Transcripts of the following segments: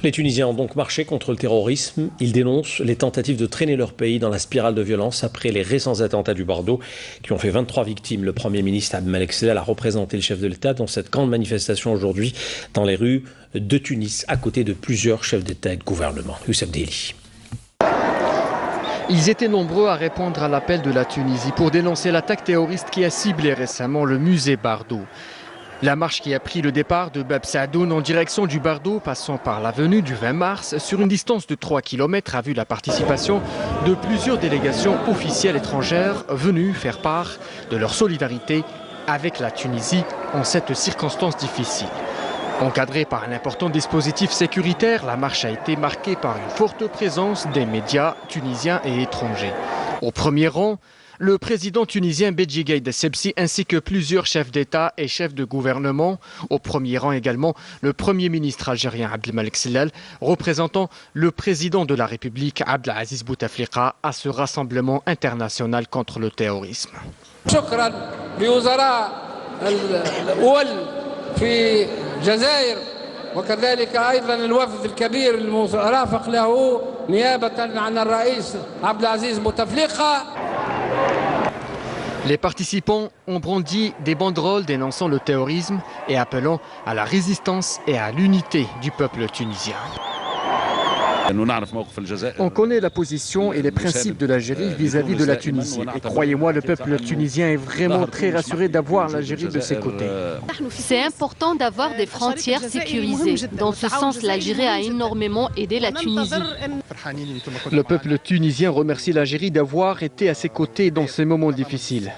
Les Tunisiens ont donc marché contre le terrorisme. Ils dénoncent les tentatives de traîner leur pays dans la spirale de violence après les récents attentats du Bardo qui ont fait 23 victimes. Le Premier ministre Abdelmalek Sellal a représenté le chef de l'État dans cette grande manifestation aujourd'hui dans les rues de Tunis, à côté de plusieurs chefs d'État et de gouvernement. Youssef Deli. Ils étaient nombreux à répondre à l'appel de la Tunisie pour dénoncer l'attaque terroriste qui a ciblé récemment le musée Bardo. La marche qui a pris le départ de Bab Sadoun en direction du Bardo, passant par l'avenue du 20 mars, sur une distance de 3 km, a vu la participation de plusieurs délégations officielles étrangères venues faire part de leur solidarité avec la Tunisie en cette circonstance difficile. Encadrée par un important dispositif sécuritaire, la marche a été marquée par une forte présence des médias tunisiens et étrangers. Au premier rang, le président tunisien Béji Gaïd Essebsi ainsi que plusieurs chefs d'État et chefs de gouvernement. Au premier rang également, le premier ministre algérien Abdelmalek Sellal, représentant le président de la République Abdelaziz Bouteflika à ce rassemblement international contre le terrorisme. الجزائر وكذلك أيضا الوفد الكبير المرافق له نيابة عن الرئيس عبد العزيز بوتفليقة. Les participants ont brandi des banderoles dénonçant le terrorisme et appelant à la résistance et à l'unité du peuple tunisien. On connaît la position et les principes de l'Algérie vis-à-vis de la Tunisie. Et croyez-moi, le peuple tunisien est vraiment très rassuré d'avoir l'Algérie de ses côtés. C'est important d'avoir des frontières sécurisées. Dans ce sens, l'Algérie a énormément aidé la Tunisie. Le peuple tunisien remercie l'Algérie d'avoir été à ses côtés dans ces moments difficiles.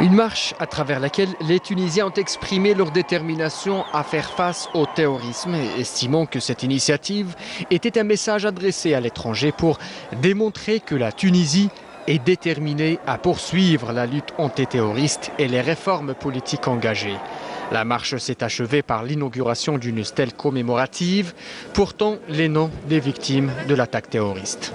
Une marche à travers laquelle les Tunisiens ont exprimé leur détermination à faire face au terrorisme, estimant que cette initiative était un message adressé à l'étranger pour démontrer que la Tunisie est déterminée à poursuivre la lutte antiterroriste et les réformes politiques engagées. La marche s'est achevée par l'inauguration d'une stèle commémorative portant les noms des victimes de l'attaque terroriste.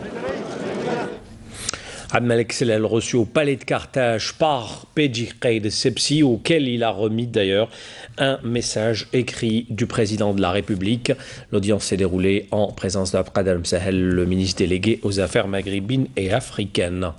Abdelmalek Sellal reçu au palais de Carthage par Béji Gaïd Essebsi, auquel il a remis d'ailleurs un message écrit du président de la République. L'audience s'est déroulée en présence d'Abqad Al-Msahel, le ministre délégué aux affaires maghrébines et africaines.